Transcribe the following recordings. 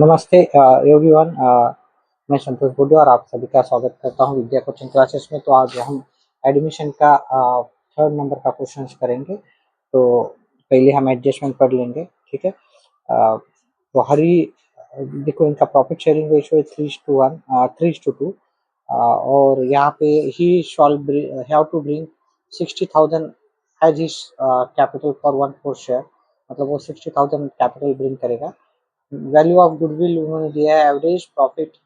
नमस्ते एवरीवन। मैं संतोष बुड्ढे और आप सभी का स्वागत करता हूं विद्या कोचिंग क्लासेस में। तो आज हम एडमिशन का थर्ड नंबर का क्वेश्चन करेंगे। तो पहले हम एडजस्टमेंट पढ़ लेंगे, ठीक है। तो हरी देखो, इनका प्रॉफिट शेयरिंग रेशियो है 3:1, 3:2। और यहाँ पे he shall have to bring 60,000 has his capital for 1/4 share. मतलब वो 60,000 कैपिटल ब्रिंग करेगा। वैल्यू ऑफ गुडविल उन्होंने दिया है average profit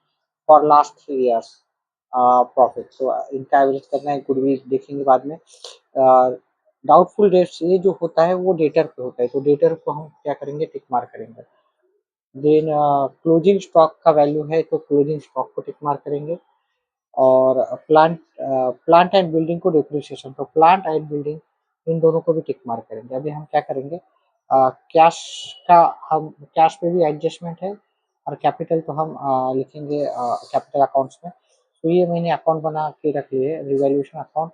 for last 3 years profit. तो इनका एवरेज करना है, गुडविल देखेंगे बाद में। डाउटफुल डेट्स ये जो होता है वो डेटर पे होता है, तो डेटर को हम क्या करेंगे, टिक मार्क करेंगे। देन क्लोजिंग स्टॉक का वैल्यू है तो क्लोजिंग स्टॉक को टिक मार्क करेंगे। और प्लांट एंड बिल्डिंग को डिप्रिसिएशन, तो प्लांट एंड बिल्डिंग इन दोनों को भी टिक मार्क करेंगे। अभी हम क्या करेंगे, कैश का हम कैश पे भी एडजस्टमेंट है और कैपिटल तो हम लिखेंगे कैपिटल अकाउंट्स में। तो ये मैंने अकाउंट बना के रख लिए, revaluation account,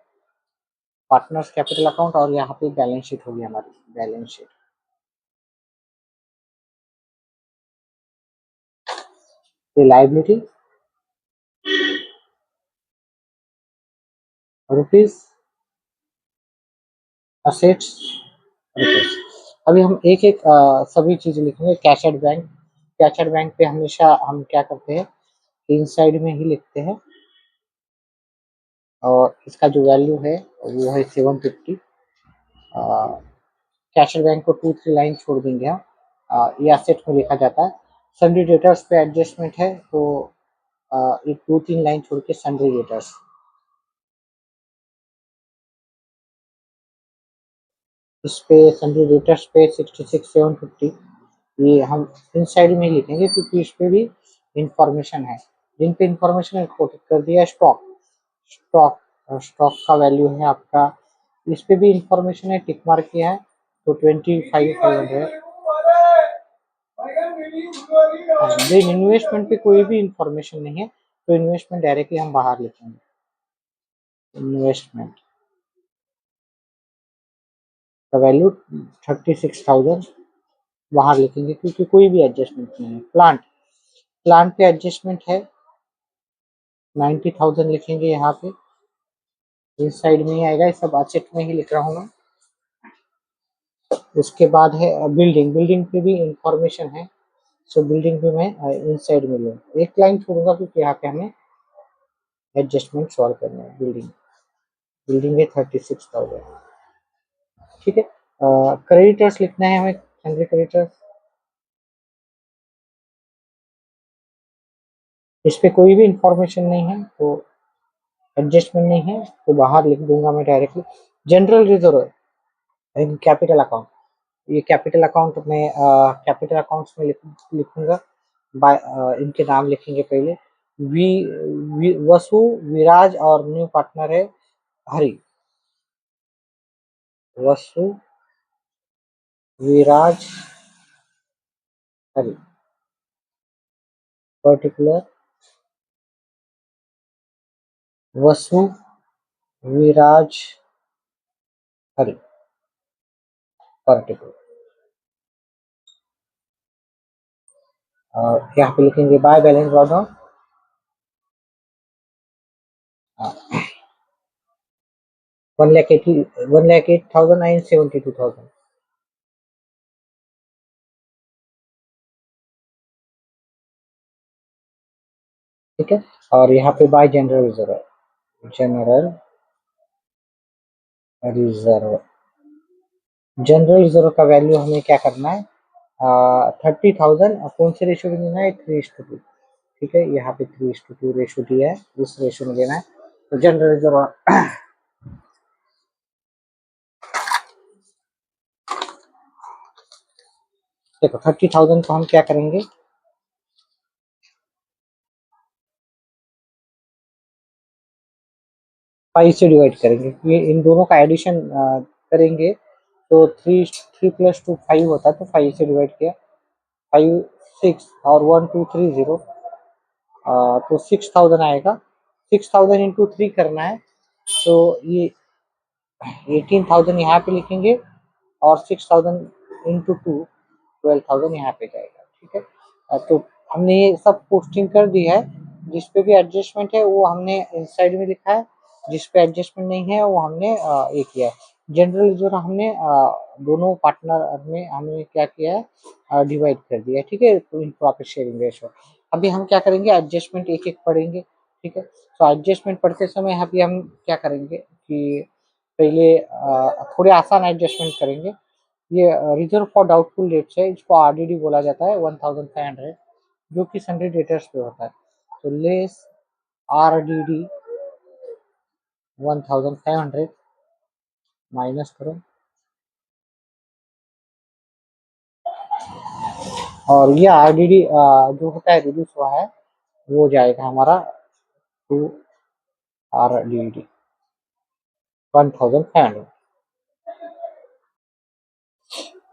partners capital account, और यहाँ पे बैलेंस शीट होगी हमारी बैलेंस शीट। ये लाइबिलिटी रुपीज, असेट्स रुपीज। अभी हम एक एक सभी चीजें लिखेंगे। Cash at bank, cash at bank पे हमेशा हम क्या करते हैं, इनसाइड में ही लिखते हैं। और इसका जो वैल्यू है वो है 750। कैश एट बैंक को 2-3 लाइन छोड़ देंगे हम, ये एसेट में लिखा जाता है। सन्ड्री डेटर्स पे एडजस्टमेंट है तो ये 2-3 लाइन छोड़ के सन्ड्री डेटर्स। इस पे सन्ड्री डेटर्स पे 66,750 ये हम इनसाइड में ही लिखेंगे, क्योंकि इस पे भी इंफॉर्मेशन है। जिन पे इंफॉर्मेशन है कोट कर दिया। स्टॉक, स्टॉक स्टॉक का वैल्यू है आपका, इस पे भी इंफॉर्मेशन है, टिक मार्क किया है तो 25,500। देन इन्वेस्टमेंट पे कोई भी इंफॉर्मेशन नहीं है तो इन्वेस्टमेंट डायरेक्टली हम बाहर लिखेंगे। इन्वेस्टमेंट का वैल्यू 36,000 बाहर लिखेंगे, क्योंकि कोई भी एडजस्टमेंट नहीं है। प्लांट, प्लांट पे एडजस्टमेंट है 90,000 लिखेंगे यहाँ पे, इस साइड में ही आएगा। ये सब असेट में ही लिख रहा हूँ मैं। उसके बाद है बिल्डिंग, बिल्डिंग पे भी इंफॉर्मेशन है, सो बिल्डिंग पे मैं इनसाइड में लूँगा, एक लाइन छोड़ूंगा क्योंकि यहाँ पे हमें एडजस्टमेंट सॉल्व करना है। बिल्डिंग, बिल्डिंग है 36,000, ठीक है। क्रेडिटर्स लिखना है हमें, सन्ड्री क्रेडिटर्स। इस पे कोई भी इंफॉर्मेशन नहीं है तो एडजस्टमेंट नहीं है तो बाहर लिख दूंगा मैं directly. General reserve capital account, ये कैपिटल अकाउंट में कैपिटल अकाउंट्स में लिखूंगा। बाय इनके नाम लिखेंगे पहले। वसु, विराज और न्यू पार्टनर है हरि। वसु, विराज, हरि। पर्टिकुलर वसु, विराज, हरि, पर्टिकुलर। और यहाँ पे लिखेंगे बाय बैलेंस डाउन 1,08,972,000, ठीक है। और यहाँ पे bye general reserve, general reserve, general reserve का वैल्यू हमें क्या करना है, 30,000। कौन से रेशियो में देना है, 3:2, ठीक है। यहाँ पे 3:2 रेशियो दिया है, इस रेशियो में देना है। तो जनरल रिजर्व देखो 30,000 को हम क्या करेंगे, 5 से डिवाइड करेंगे। ये इन दोनों का एडिशन करेंगे तो 3 + 2 5 होता है, तो 5 से डिवाइड किया, 5 6 और 1 2 3 0, तो 6,000 आएगा। 6,000 इंटू 3 करना है तो ये 18,000 यहाँ पे लिखेंगे और 6,000 इंटू 2 12,000 यहाँ पे जाएगा, ठीक है। तो हमने ये सब पोस्टिंग कर दी है। जिस पे भी एडजस्टमेंट है वो हमने इनसाइड में लिखा है, जिस पे एडजस्टमेंट नहीं है वो हमने ये किया है। जनरल जो हमने दोनों पार्टनर में हमने क्या किया है, डिवाइड कर दिया है, ठीक है, तो इन प्रॉफिट शेयरिंग रेशो। अभी हम क्या करेंगे, एडजस्टमेंट एक एक पढ़ेंगे, ठीक है। तो एडजस्टमेंट पढ़ते समय अभी हम क्या करेंगे कि पहले थोड़े आसान एडजस्टमेंट करेंगे। ये रिजर्व फॉर डाउटफुल डेट्स है, इसको आरडीडी बोला जाता है 1500, जो कि सन्डे डेटर्स पे होता है। तो लेस आरडीडी 1500 माइनस करो, और ये आरडीडी जो होता है रिड्यूस हुआ है, वो जाएगा हमारा टू आरडीडी 1500।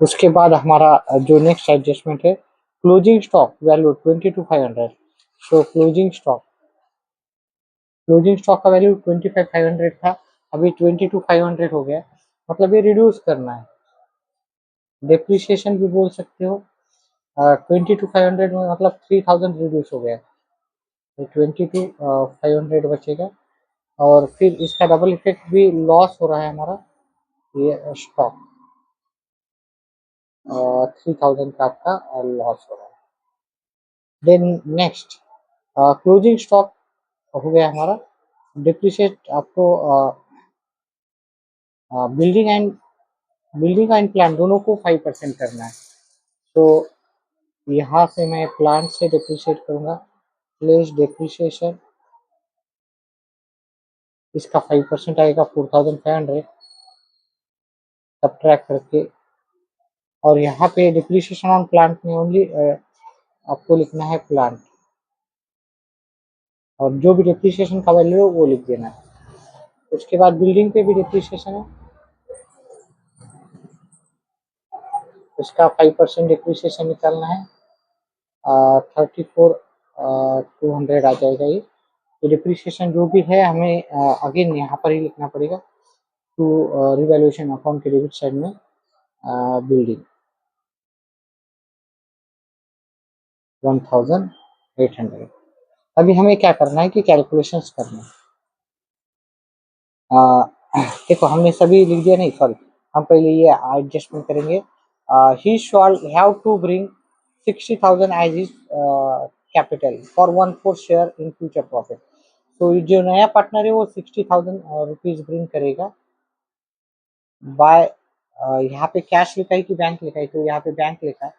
उसके बाद हमारा जो नेक्स्ट एडजस्टमेंट है, क्लोजिंग स्टॉक वैल्यू 22,500। सो क्लोजिंग स्टॉक का वैल्यू 25,500 था, अभी 22,500 हो गया, मतलब ये रिड्यूस करना है। डेप्रिसिएशन भी बोल सकते हो, 22,500 में मतलब 3,000 रिड्यूस हो गया, तो 22,500 बचेगा। और फिर इसका डबल इफेक्ट भी लॉस हो रहा है हमारा, ये स्टॉक 3,000 का आपका लॉस हो रहा है। देन नेक्स्ट क्लोजिंग स्टॉक हो गया हमारा। डिप्रिशिएट आपको बिल्डिंग एंड प्लान दोनों को 5% करना है। तो यहाँ से मैं प्लान से डिप्रिशिएट करूंगा, प्लेस डिप्रिशिएशन, इसका 5% आएगा 4,500 सब्ट्रैक्ट करके। और यहाँ पे डिप्रिशिएशन ऑन प्लांट में ओनली आपको लिखना है प्लांट, और जो भी डिप्रिशिएशन का वैल्यू है वो लिख देना है। उसके बाद बिल्डिंग पे भी डिप्रिशिएशन है, उसका 5% डिप्रिशिएशन निकालना है, 34,200 आ जाएगा ये। तो डिप्रिशिएशन जो भी है हमें अगेन यहाँ पर ही लिखना पड़ेगा, टू रिवैल्यूएशन अकाउंट के डेबिट साइड में बिल्डिंग 1,800। अभी हमें क्या करना है कि कैलकुलेशंस करना है। देखो हमने सभी लिख दिया, नहीं सॉरी, हम पहले ये एडजस्टमेंट करेंगे। He shall have to bring 60,000 as his capital for 1/4 share in future profit. तो जो नया पार्टनर है वो 60,000 रुपीज ब्रिंग करेगा बाय, यहाँ पे कैश लिखा है कि बैंक लिखा है, तो यहाँ पे बैंक लिखा है,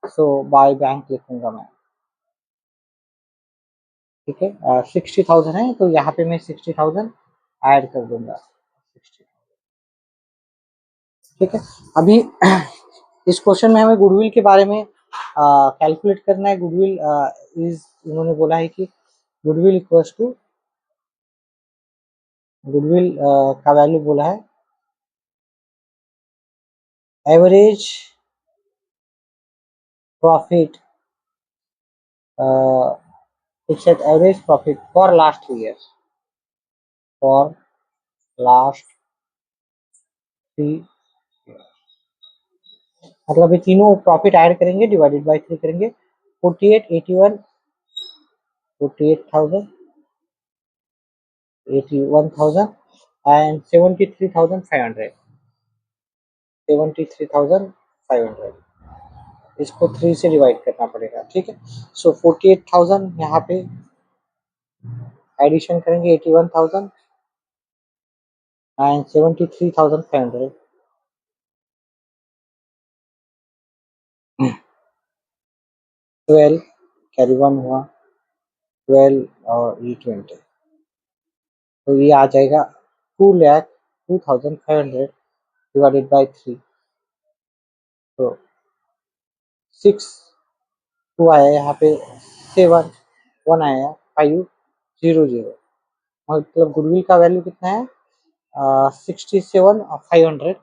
सो बाय बैंक लिखूंगा मैं, ठीक है। 60,000 है तो यहाँ पे मैं 60,000 ऐड कर दूंगा, 60, ठीक है। अभी इस क्वेश्चन में हमें गुडविल के बारे में कैलकुलेट करना है। गुडविल इज, उन्होंने बोला है कि गुडविल इक्वल्स टू, गुडविल का वैल्यू बोला है average profit, fixed average profit for last 3 years, for last 3, मतलब ये तीनों प्रॉफिट ऐड करेंगे, डिवाइडेड बाय 3 करेंगे, 48, 81, 48,000, 81,000 एंड 73,500, 73,500, इसको 3 से डिवाइड करना पड़ेगा, ठीक है। सो 48,000 यहाँ पे एडिशन करेंगे, 81,000 एंड 73,500, 12 कैरी 1 हुआ, 12 और ये 20, तो ये आ जाएगा 2,02,500 डिवाइडेड बाय 3, तो 6 2 आया यहाँ पे, 7 1 आया, 500, मतलब गुडविल का वैल्यू कितना है, 67,500,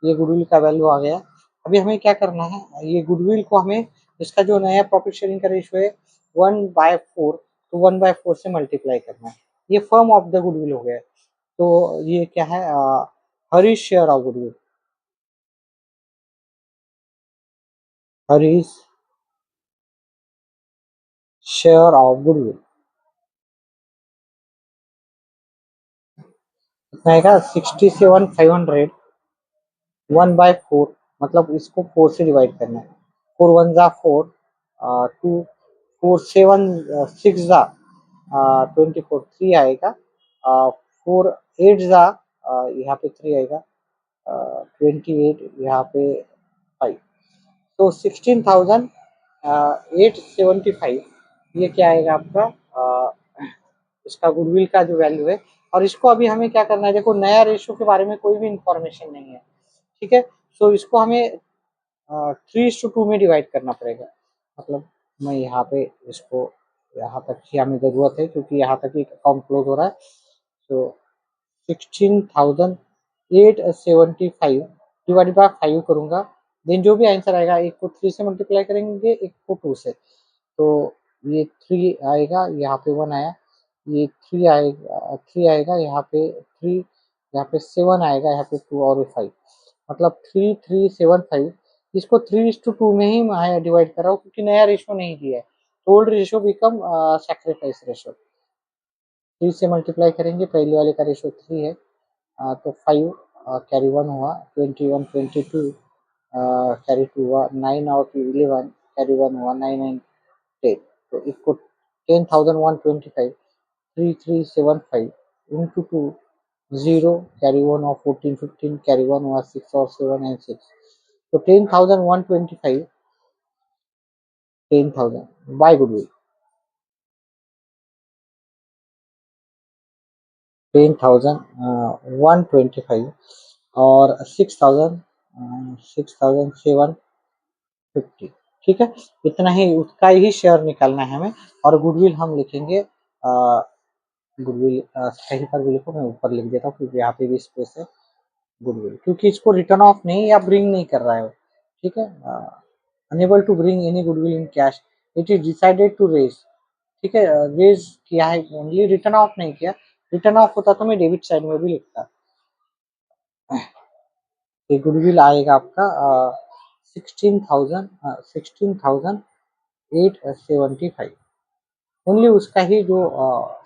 ये गुडविल का वैल्यू आ गया। अभी हमें क्या करना है, ये गुडविल को हमें, इसका जो नया प्रॉफिट शेयरिंग का रेशियो है 1/4, तो 1/4 से मल्टीप्लाई करना है, ये फर्म ऑफ द गुडविल हो गया। तो ये क्या है, Harish share of goodwill, Harish share of goodwill कितना आएगा 67,500 1/4 मतलब इसको 4 से डिवाइड करना है 4 1 जा 4 2 4 7 6 जा 24 3 आएगा 4 8 जा यहाँ पे 3 आएगा 28 यहाँ पे 5 तो 16,875 ये क्या आएगा आपका इसका गुडविल का जो वैल्यू है और इसको अभी हमें क्या करना है देखो नया रेशियो के बारे में कोई भी इंफॉर्मेशन नहीं है ठीक है सो इसको हमें 3:2 में डिवाइड करना पड़ेगा मतलब मैं यहाँ पे इसको यहाँ तक ही हमें ज़रूरत है क्योंकि यहाँ तक ही अकाउंट क्लोज हो रहा है तो 16,875 डिवाइड बाय 5 करूँगा देन जो भी आंसर आएगा एक को 3 से मल्टीप्लाई करेंगे एक को 2 से तो ये 3 आएगा यहाँ पे 1 आया ये 3 आएगा यहाँ पे 3 यहाँ पे 7 आएगा यहाँ पे 2 और 5 मतलब 3,375 इसको 3:2 में ही मैं डिवाइड कर रहा हूँ क्योंकि नया रेशो नहीं दिया है तो old ratio become sacrifice ratio 3 से मल्टीप्लाई करेंगे पहले वाले का रेशो 3 है तो 5 कैरी 1 हुआ 21 22 कैरी 2 हुआ 9 और 11 कैरी 1 हुआ 9 9 10 तो इसको 10,125 3375 into 2 0 carry 1 of 14 15 carry 1 was 6 or 7 and 6 so 10,125 10,000 by goodwill 10,125 और 6,750 ठीक है इतना ही उसका ही शेयर निकालना है हमें और गुडविल हम लिखेंगे गुडविल कहीं पर भी लिखो मैं ऊपर लिख देता हूँ क्योंकि यहाँ पे भी स्पेस है गुडविल क्योंकि इसको रिटर्न ऑफ नहीं या ब्रिंग नहीं कर रहा है ठीक है enable to bring any goodwill in cash it is decided to raise ठीक है रेज किया है ओनली रिटर्न ऑफ नहीं किया रिटर्न ऑफ होता तो मैं डेबिट साइड में भी लिखता ये गुडविल आएगा आपका 16,875 ओनली उसका ही जो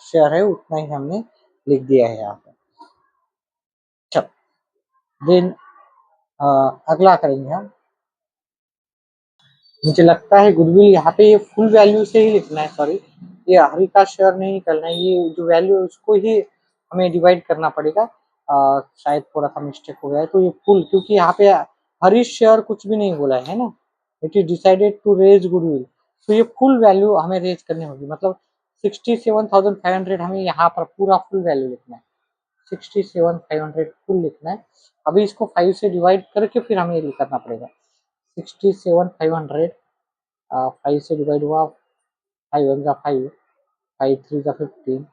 शेयर है उतना ही हमने लिख दिया है यहाँ पे चल देन अगला करेंगे हम मुझे लगता है गुडविल यहाँ पे ये फुल वैल्यू से ही लिखना है सॉरी ये हरी का शेयर नहीं निकलना है ये जो वैल्यू है उसको ही हमें डिवाइड करना पड़ेगा शायद थोड़ा सा मिस्टेक हो गया है तो ये फुल क्योंकि यहाँ पे हरी शेयर कुछ भी नहीं बोला है ना it is decided to raise goodwill तो ये फुल वैल्यू हमें रेज करनी होगी मतलब 67,500 हमें यहाँ पर पूरा फुल वैल्यू लिखना है 67,500 फुल लिखना है अभी इसको 5 से डिवाइड करके फिर हमें ये करना पड़ेगा 67,500 5 से डिवाइड हुआ 5 1 जा 5 5 3 जा 15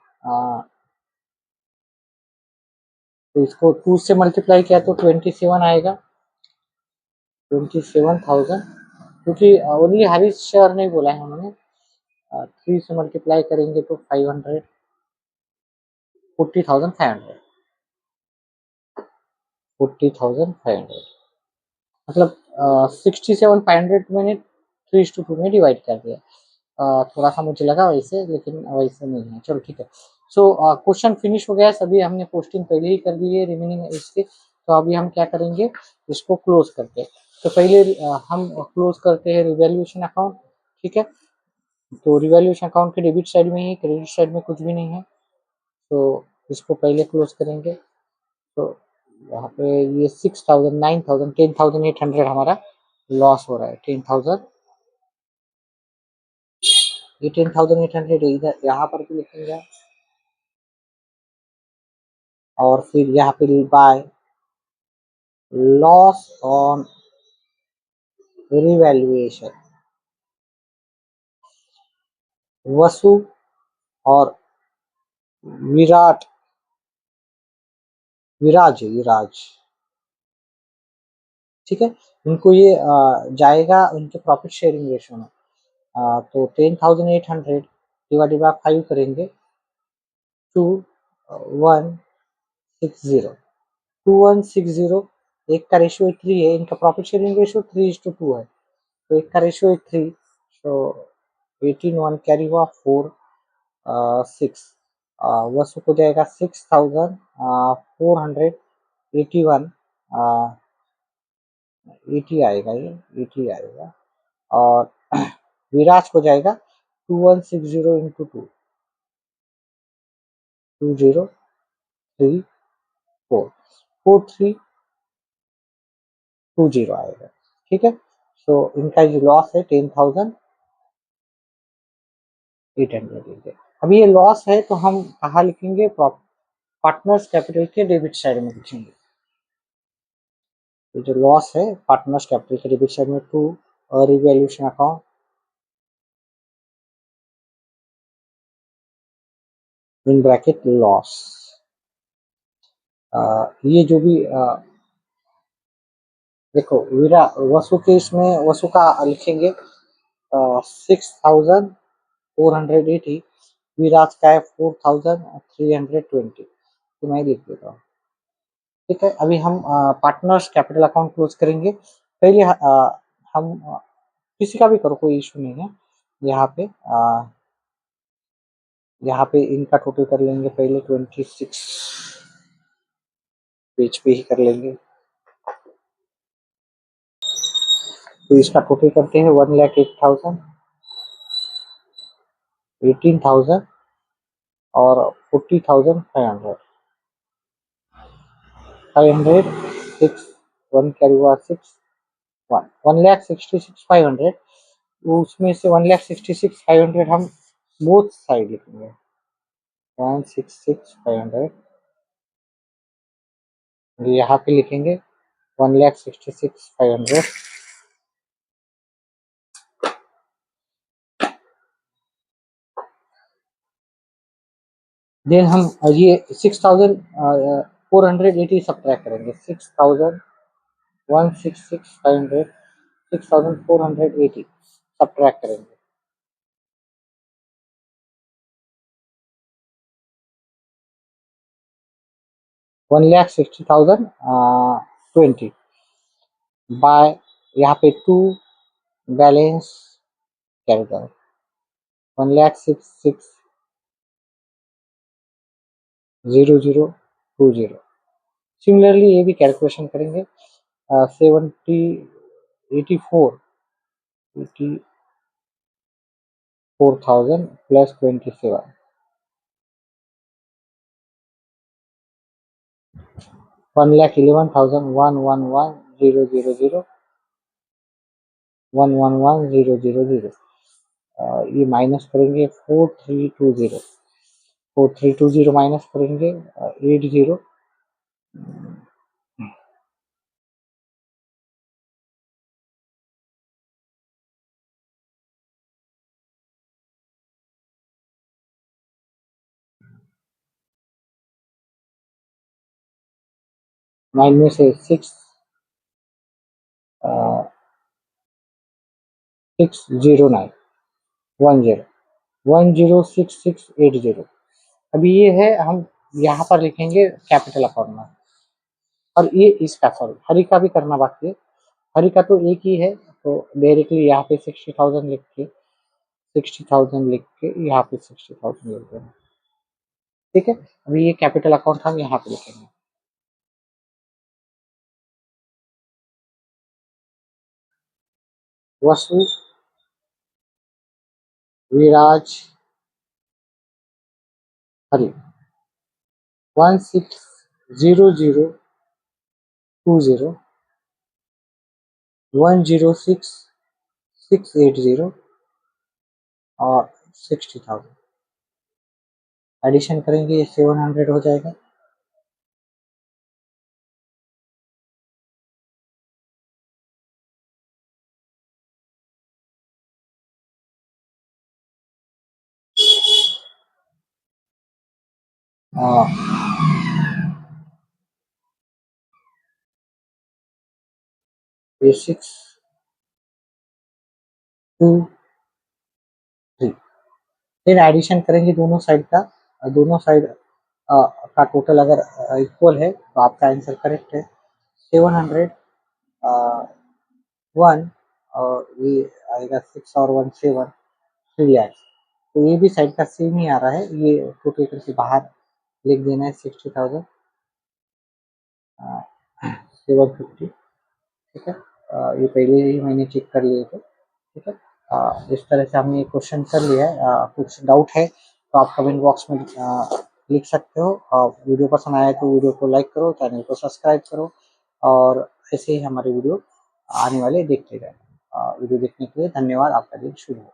तो इसको 2 से मल्टीप्लाई किया तो 27 आएगा 27,000 क्योंकि ओनली हरी शेयर नहीं बोला है उन्होंने 3 से मल्टीप्लाई करेंगे तो 500 40,500 40,500 मतलब 67,500 मैंने 3:2 में डिवाइड कर दिया थोड़ा सा मुझे लगा वैसे लेकिन वैसे नहीं है चलो ठीक है सो क्वेश्चन फिनिश हो गया सभी हमने पोस्टिंग पहले ही कर दी है रिमेनिंग इसके तो अभी हम क्या करेंगे इसको क्लोज करके तो पहले हम क्लोज करते हैं रिवैल्यूएशन अकाउंट ठीक है तो रिवैल्यूएशन अकाउंट के डेबिट साइड में ही क्रेडिट साइड में कुछ भी नहीं है तो इसको पहले क्लोज करेंगे तो यहाँ पे ये 6,000 9,000 10,800 हमारा लॉस हो रहा है 10,000 ये 10,800 इधर यहाँ पर भी लिखेंगे और फिर यहाँ पे बाय लॉस ऑन रिवैल्यूएशन वसु और विराट विराज ठीक है इनको ये जाएगा उनके प्रॉफिट शेयरिंग रेशियो में तो 10,800 डिवाइडेड बाय 5 करेंगे 2160 2160 एक का रेशियो 3 है इनका प्रॉफिट शेयरिंग रेशियो 3:2 है तो एक का रेशियो 3 तो 18 1 कैरी हुआ, 4 6 वसु हो जाएगा 6481 80 आएगा, ये 80 आएगा। और विराज हो जाएगा 2160 इंटू 2 2034 4320 आएगा। ठीक है, तो इनका जो लॉस है 10,800। अब ये लॉस है तो हम कहाँ लिखेंगे? पार्टनर्स कैपिटल के डेबिट साइड में लिखेंगे। ये जो लॉस है पार्टनर्स कैपिटल के डेबिट साइड में, to revaluation account in bracket loss. ये जो भी देखो वीरा वसु के इसमें वसु का लिखेंगे 6480, विराज का है 4320, तो मैं लिख देता हूँ। ठीक है, अभी हम पार्टनर्स कैपिटल अकाउंट क्लोज करेंगे। पहले हम किसी का भी करो, कोई इशू नहीं है। यहाँ पे इनका टोटल कर लेंगे, पहले 26 पेज पे ही कर लेंगे। तो इसका टोटल करते हैं 1,08,000, 18,000 और 40,500। 6 1 कैरी हुआ 6 1 1,66,500। उसमें से 1,66,500 हम बोथ साइड लिखेंगे, 1,66,500 यहाँ पे लिखेंगे 1,66,500। देन हम ये 6,480 सब्ट्रैक्ट करेंगे। 6,166,500 6,480 सब्ट्रैक्ट करेंगे। 1,60,020 बाय यहाँ पे 2 बैलेंस कैपिटल 1,66,00020। सिमिलरली ये भी कैलकुलेशन करेंगे 70 84,000 प्लस 27 1,11,111,000 111,000। ये माइनस करेंगे 4320 माइनस करेंगे 80 9 में से 609 106680। अभी ये है, हम यहाँ पर लिखेंगे कैपिटल अकाउंट में, और ये इसका सॉरी हरि का भी करना बाकी है। हरि का तो एक ही है, तो डायरेक्टली यहाँ पे 60,000 लिख के 60,000 लिख के यहाँ पे 60,000 लिख देना। ठीक है, अभी ये कैपिटल अकाउंट हम यहाँ पे लिखेंगे। वसु विराज हरि 160020 106680 और 60,000 एडिशन करेंगे, ये 700 हो जाएगा। ये 623 फिर एडिशन करेंगे दोनों साइड का। दोनों साइड का टोटल अगर इक्वल है तो आपका आंसर करेक्ट है। 701 और ये आएगा 6 और 1 7, 3 लाख। तो ये भी साइड का सेम ही आ रहा है, ये कॉपी करके बाहर लिख देना है 60,000 750, ठीक है। ये पहले ही मैंने चेक कर लिए थे, ठीक है। इस तरह से हमने क्वेश्चन कर लिया है। कुछ डाउट है तो आप कमेंट बॉक्स में लिख सकते हो। वीडियो पसंद आया तो वीडियो को लाइक करो, चैनल को सब्सक्राइब करो और ऐसे ही हमारे वीडियो आने वाले देखते रहें। वीडियो देखने के लिए धन्यवाद। आपका दिन शुभ हो।